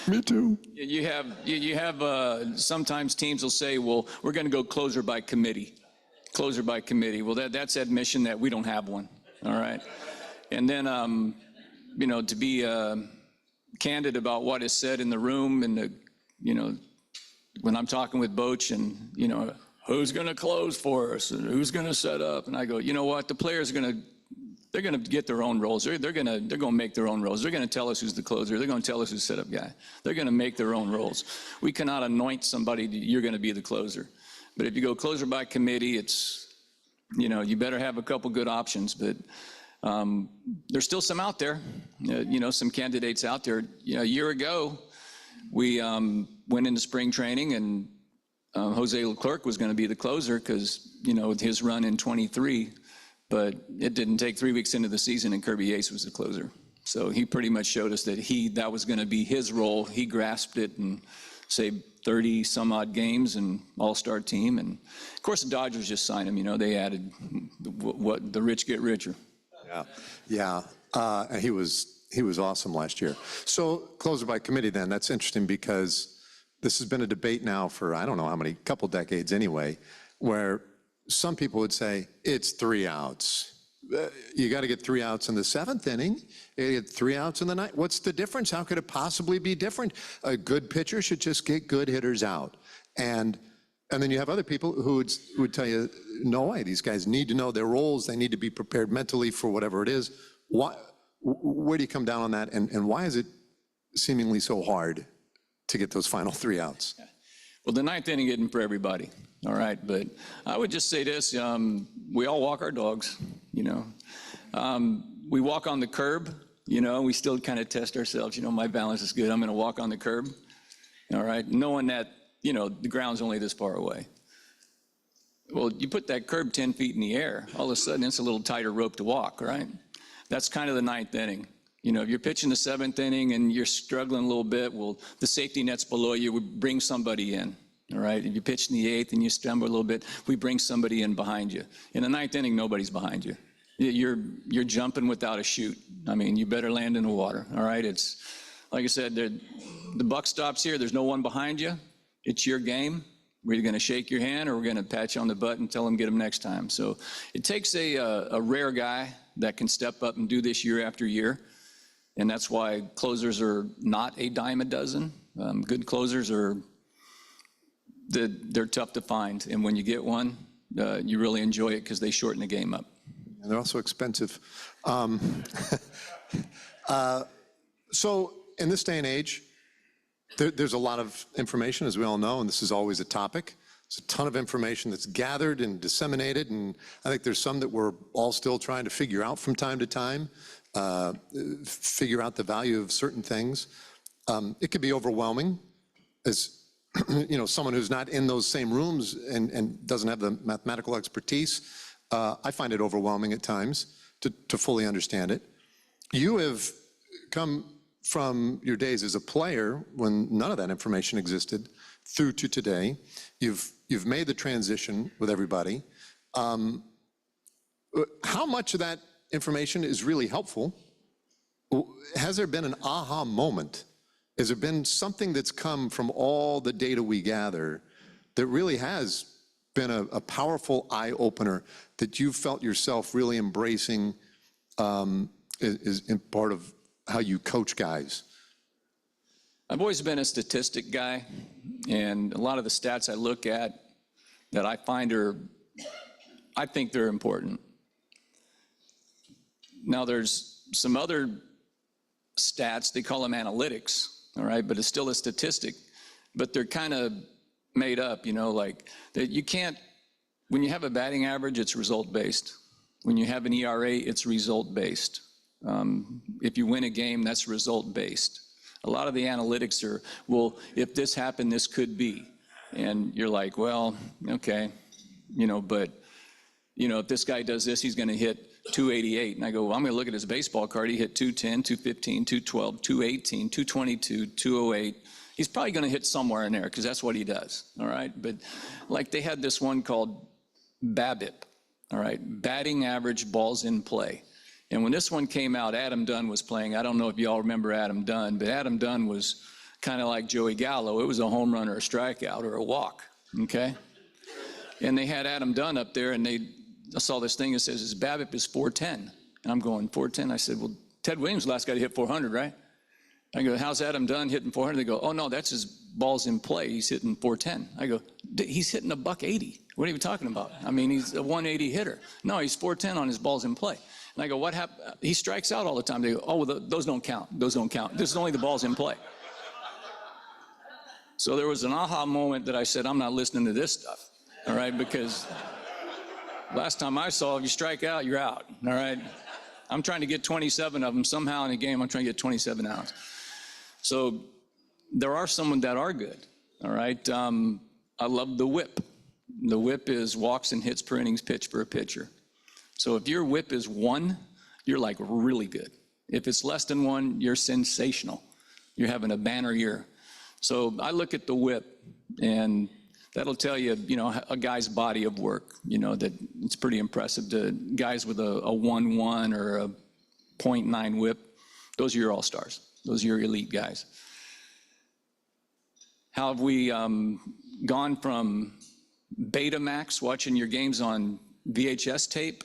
Speaker 12: Me too.
Speaker 13: You have sometimes teams will say, well, we're going to go closer by committee. Closer by committee. Well, that's admission that we don't have one, all right? And then, you know, to be candid about what is said in the room and, you know, when I'm talking with Boach and, you know, who's going to close for us and who's going to set up? And I go, you know what, the players are they're going to get their own roles. They're going to make their own roles. They're going to tell us who's the closer. They're going to tell us who's the setup guy. They're going to make their own roles. We cannot anoint somebody, you're going to be the closer. But if you go closer by committee, it's, you know, you better have a couple good options. But there's still some out there, you know, some candidates out there. You know, a year ago, we went into spring training and Jose Leclerc was going to be the closer because, you know, with his run in 23, but it didn't take 3 weeks into the season and Kirby Yates was the closer. So he pretty much showed us that that was going to be his role. He grasped it and saved 30 some odd games and all-star team. And of course the Dodgers just signed him, you know, they added what the rich get richer.
Speaker 12: Yeah. He was awesome last year. So closer by committee then, that's interesting because this has been a debate now for I don't know how many, couple decades anyway, where some people would say it's 3 outs. You got to get 3 outs in the 7th inning. You get 3 outs in the 9th. What's the difference? How could it possibly be different? A good pitcher should just get good hitters out. And then you have other people who would tell you, no way, these guys need to know their roles. They need to be prepared mentally for whatever it is. Where do you come down on that? And why is it seemingly so hard to get those final 3 outs?
Speaker 13: Well, the 9th inning isn't for everybody, all right? But I would just say this, we all walk our dogs, you know. We walk on the curb, you know, we still kind of test ourselves, you know, my balance is good, I'm gonna walk on the curb, all right? Knowing that, you know, the ground's only this far away. Well, you put that curb 10 feet in the air, all of a sudden it's a little tighter rope to walk, right? That's kind of the 9th inning. You know, if you're pitching the 7th inning and you're struggling a little bit, well, the safety net's below you, we bring somebody in, all right? If you pitch in the 8th and you stumble a little bit, we bring somebody in behind you. In the 9th inning, nobody's behind you. You're jumping without a chute. I mean, you better land in the water, all right? It's, like I said, the buck stops here. There's no one behind you. It's your game. We're either going to shake your hand or we're going to pat you on the butt and tell them get them next time. So it takes a rare guy that can step up and do this year after year. And that's why closers are not a dime a dozen. Good closers they're tough to find. And when you get one, you really enjoy it because they shorten the game up.
Speaker 12: And they're also expensive. So in this day and age, there's a lot of information, as we all know, and this is always a topic. There's a ton of information that's gathered and disseminated, and I think there's some that we're all still trying to figure out from time to time, figure out the value of certain things. It could be overwhelming as you know, someone who's not in those same rooms and doesn't have the mathematical expertise. I find it overwhelming at times to fully understand it. You have come from your days as a player when none of that information existed through to today. You've made the transition with everybody. How much of that information is really helpful? Has there been an aha moment? Has there been something that's come from all the data we gather that really has been a powerful eye-opener that you felt yourself really embracing is in part of how you coach guys?
Speaker 13: I've always been a statistic guy, and a lot of the stats I look at that I find I think they're important. Now, there's some other stats, they call them analytics, all right, but it's still a statistic, but they're kind of made up, like that you can't, when you have a batting average, it's result-based. When you have an ERA, it's result-based. If you win a game, that's result-based. A lot of the analytics are, well, if this happened, this could be. And you're like, well, okay, but, if this guy does this, he's going to hit 288. And I go, well, I'm going to look at his baseball card. He hit 210, 215, 212, 218, 222, 208. He's probably going to hit somewhere in there because that's what he does, all right? But like they had this one called BABIP, all right, batting average balls in play. And when this one came out, Adam Dunn was playing. I don't know if y'all remember Adam Dunn, but Adam Dunn was kind of like Joey Gallo. It was a home run or a strikeout or a walk, okay? And they had Adam Dunn up there, and I saw this thing that says his BABIP is 410. And I'm going, 410? I said, well, Ted Williams, the last guy to hit 400, right? I go, how's Adam Dunn hitting 400? They go, oh, no, that's his balls in play. He's hitting 410. I go, he's hitting a $180. What are you talking about? I mean, he's a 180 hitter. No, he's 410 on his balls in play. And I go, what happened? He strikes out all the time. They go, oh, well, those don't count. Those don't count. This is only the balls in play. So there was an aha moment that I said, I'm not listening to this stuff, all right? Because last time I saw, if you strike out, you're out, all right? I'm trying to get 27 of them. Somehow in a game, I'm trying to get 27 outs. So there are some that are good, all right? I love the whip. The whip is walks and hits per innings pitch for a pitcher. So if your whip is 1, you're like really good. If it's less than 1, you're sensational. You're having a banner year. So I look at the whip, and that'll tell you, a guy's body of work, that it's pretty impressive. The guys with a 1.1 or a 0.9 whip, those are your all-stars. Those are your elite guys. How have we gone from Betamax, watching your games on VHS tape,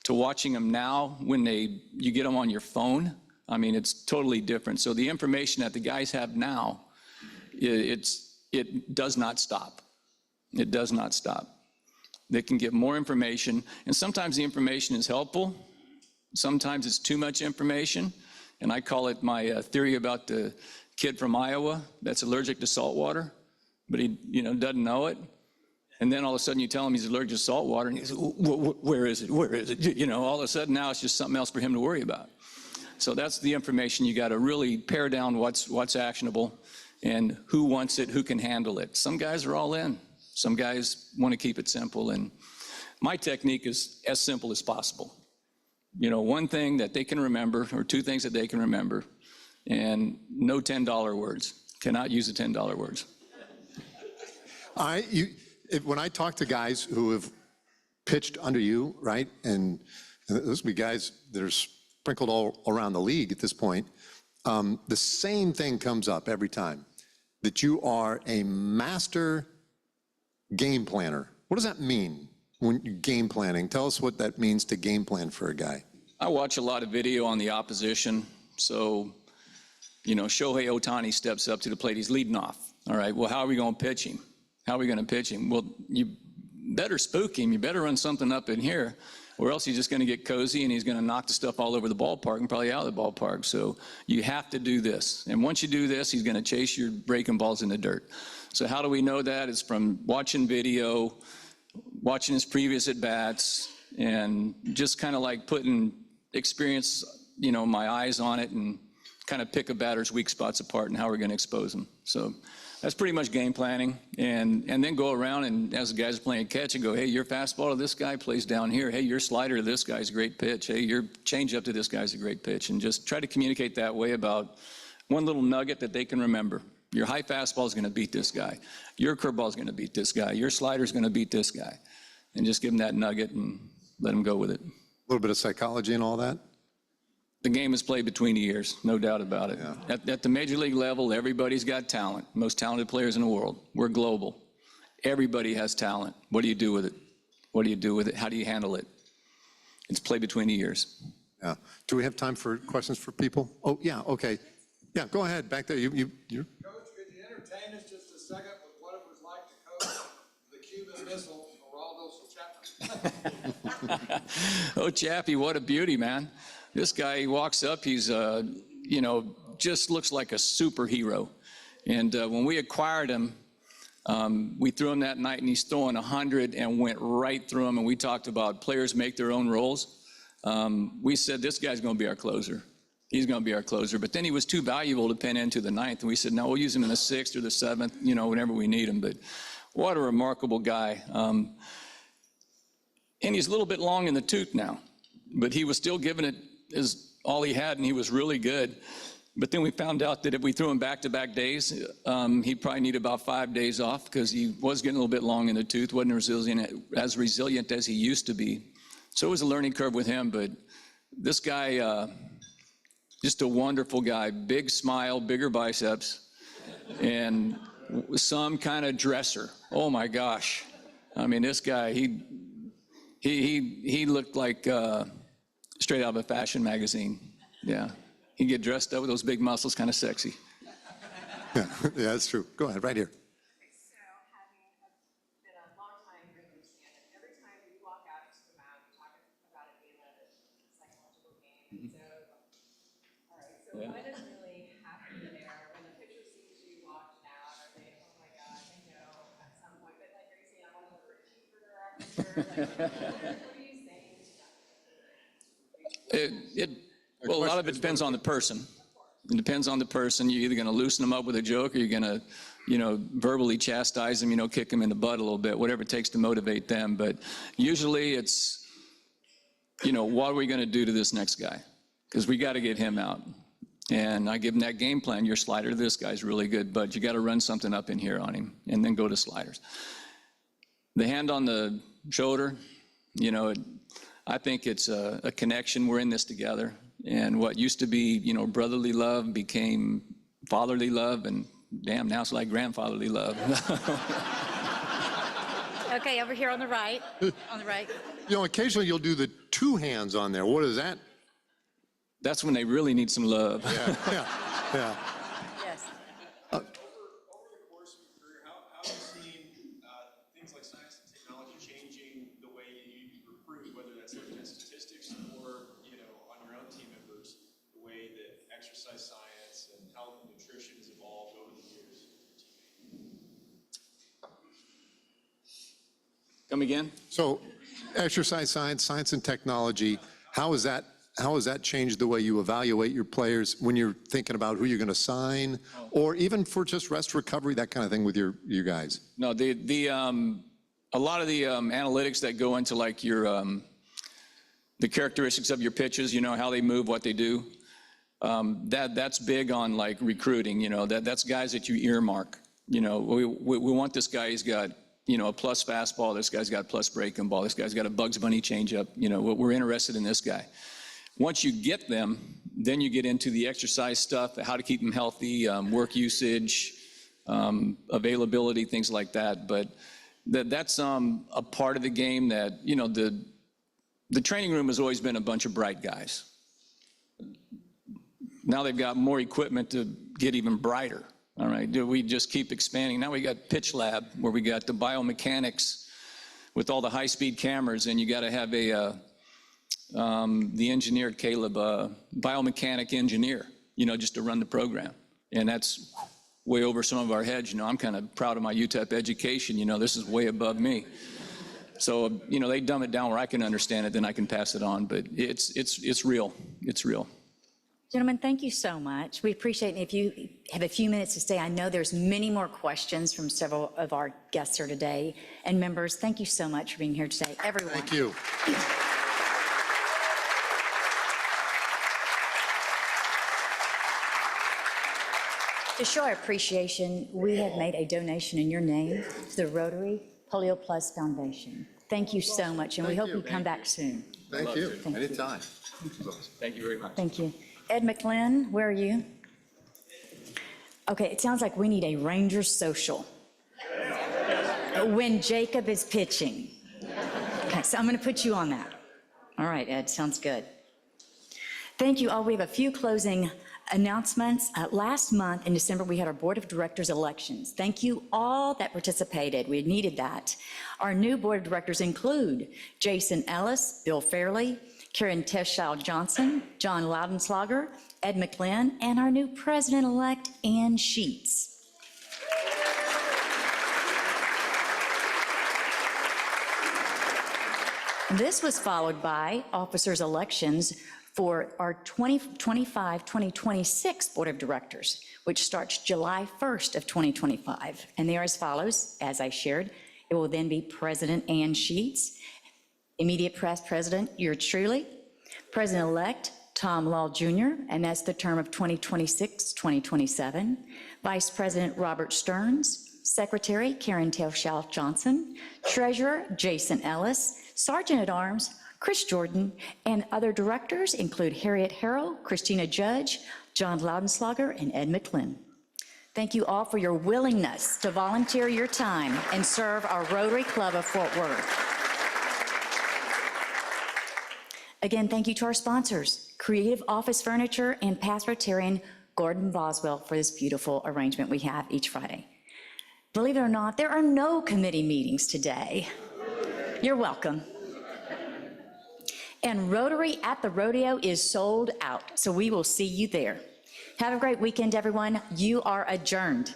Speaker 13: to watching them now when you get them on your phone? I mean, it's totally different. So the information that the guys have now, it does not stop. It does not stop. They can get more information, and sometimes the information is helpful. Sometimes it's too much information, and I call it my theory about the kid from Iowa that's allergic to salt water, but he doesn't know it. And then all of a sudden you tell him he's allergic to salt water, and he says, where is it? Where is it? All of a sudden now it's just something else for him to worry about. So that's the information. You got to really pare down what's actionable and who wants it, who can handle it. Some guys are all in. Some guys want to keep it simple, and my technique is as simple as possible. One thing that they can remember, or 2 things that they can remember, and no $10 words. Cannot use the $10 words.
Speaker 12: When I talk to guys who have pitched under you, right, and those would be guys that are sprinkled all around the league at this point, the same thing comes up every time, that you are a master game planner. What does that mean when you're game planning? Tell us what that means to game plan for a guy.
Speaker 13: I watch a lot of video on the opposition. So, Shohei Ohtani steps up to the plate. He's leading off. All right, well, how are we going to pitch him? How are we going to pitch him? Well, you better spook him. You better run something up in here, or else he's just going to get cozy and he's going to knock the stuff all over the ballpark and probably out of the ballpark. So you have to do this. And once you do this, he's going to chase your breaking balls in the dirt. So how do we know that? It's from watching video, watching his previous at-bats, and just kind of like putting experience, my eyes on it, and kind of pick a batter's weak spots apart and how we're going to expose them. So that's pretty much game planning. And then go around and as the guys are playing catch and go, hey, your fastball to this guy plays down here. Hey, your slider to this guy's a great pitch. Hey, your changeup to this guy's a great pitch. And just try to communicate that way about one little nugget that they can remember. Your high fastball is going to beat this guy. Your curveball is going to beat this guy. Your slider is going to beat this guy. And just give them that nugget and let them go with it.
Speaker 12: A little bit of psychology and all that?
Speaker 13: The game is played between the ears, no doubt about it. Yeah. At the major league level, everybody's got talent, most talented players in the world. We're global. Everybody has talent. What do you do with it? What do you do with it? How do you handle it? It's play between the ears.
Speaker 12: Yeah. Do we have time for questions for people? Oh, yeah, okay. Yeah, go ahead, back there. You're...
Speaker 14: Coach, could you entertain us just a second with what it was like to coach the Cuban Missile, Geraldo Chapman?
Speaker 13: Oh, Chappie, what a beauty, man. This guy, he walks up, he's, just looks like a superhero. And when we acquired him, we threw him that night, and he's throwing 100 and went right through him. And we talked about players make their own roles. We said, this guy's going to be our closer. He's going to be our closer. But then he was too valuable to pin into the ninth. And we said, no, we'll use him in the 6th or the 7th, whenever we need him. But what a remarkable guy. And he's a little bit long in the tooth now. But he was still giving it as all he had, and he was really good. But then we found out that if we threw him back-to-back days, he'd probably need about 5 days off because he was getting a little bit long in the tooth, wasn't as resilient as he used to be. So it was a learning curve with him, but this guy, just a wonderful guy, big smile, bigger biceps, and some kind of dresser. Oh my gosh. I mean, this guy, he looked like straight out of a fashion magazine. Yeah. He'd get dressed up with those big muscles, kind of sexy.
Speaker 12: Yeah, that's true. Go ahead, right here.
Speaker 5: So, having been a long-time Rotary fan, every time you walk out into the mound, you talk about it being a psychological game. So, all right, so what is really happening there when the pitcher sees you walking out? Are they, oh my God, I know at some point, but like, are you saying, I want to repeat for their officer? What are you saying to them?
Speaker 13: Well, a lot of it depends on the person. It depends on the person. You're either going to loosen them up with a joke, or you're going to, verbally chastise them, kick them in the butt a little bit, whatever it takes to motivate them. But usually it's, what are we going to do to this next guy? Because we got to get him out. And I give him that game plan. Your slider to this guy's really good, but you got to run something up in here on him and then go to sliders. The hand on the shoulder, I think it's a connection. We're in this together. And what used to be, brotherly love became fatherly love, and damn, now it's like grandfatherly love.
Speaker 1: Okay, over here on the right,
Speaker 12: Occasionally you'll do the 2 hands on there. What is that?
Speaker 13: That's when they really need some love.
Speaker 12: Yeah.
Speaker 1: Yes.
Speaker 14: Over the course of your career, how have you seen things like science and technology changing the way you recruit, whether that's looking at statistics or, on your own team members, the way that exercise science and health and nutrition has evolved over the years?
Speaker 13: Come again?
Speaker 12: So exercise science, science and technology, how has that changed the way you evaluate your players when you're thinking about who you're going to sign, or even for just rest recovery, that kind of thing with your guys?
Speaker 13: No, a lot of the analytics that go into like your the characteristics of your pitches, how they move, what they do, that's big on like recruiting. That's guys that you earmark. We want this guy. He's got a plus fastball. This guy's got plus breaking ball. This guy's got a Bugs Bunny changeup. We're interested in this guy. Once you get them, then you get into the exercise stuff, how to keep them healthy, work usage, availability, things like that. But that's a part of the game that, the training room has always been a bunch of bright guys. Now they've got more equipment to get even brighter. All right, we just keep expanding. Now we got Pitch Lab, where we got the biomechanics with all the high-speed cameras, and you got to have the engineer, Caleb, biomechanic engineer, just to run the program. And that's way over some of our heads. I'm kind of proud of my UTEP education. This is way above me. So, they dumb it down where I can understand it, then I can pass it on. But it's real. It's real.
Speaker 1: Gentlemen, thank you so much. We appreciate it. If you have a few minutes to stay, I know there's many more questions from several of our guests here today. And members, thank you so much for being here today. Everyone.
Speaker 12: Thank you.
Speaker 1: To show our appreciation, we have made a donation in your name to the Rotary Polio Plus Foundation. Thank you so much, and we hope you come back soon.
Speaker 12: Thank you. Anytime.
Speaker 13: Thank you very much.
Speaker 1: Thank you. Ed McLean, where are you? Okay, it sounds like we need a Ranger social. when Jacob is pitching. Okay, so I'm going to put you on that. All right, Ed, sounds good. Thank you all. We have a few closing announcements. Last month in December, we had our Board of Directors elections. Thank you all that participated. We needed that. Our new Board of Directors include Jason Ellis, Bill Fairley, Karen Teschall Johnson, John Loudenslager, Ed McLean, and our new President-elect, Ann Sheets. This was followed by officers' elections for our 2025-2026 Board of Directors, which starts July 1st of 2025. And they are as follows, as I shared. It will then be President Ann Sheets, immediate past president, yours truly, President-elect Tom Law Jr., and that's the term of 2026-2027, Vice President Robert Stearns, Secretary Karen Teschall Johnson, Treasurer Jason Ellis, Sergeant at Arms Chris Jordan, and other directors include Harriet Harrell, Christina Judge, John Loudenslager, and Ed McLean. Thank you all for your willingness to volunteer your time and serve our Rotary Club of Fort Worth. Again, thank you to our sponsors, Creative Office Furniture and past Rotarian Gordon Boswell, for this beautiful arrangement we have each Friday. Believe it or not, there are no committee meetings today. You're welcome. And Rotary at the Rodeo is sold out, so we will see you there. Have a great weekend, everyone. You are adjourned.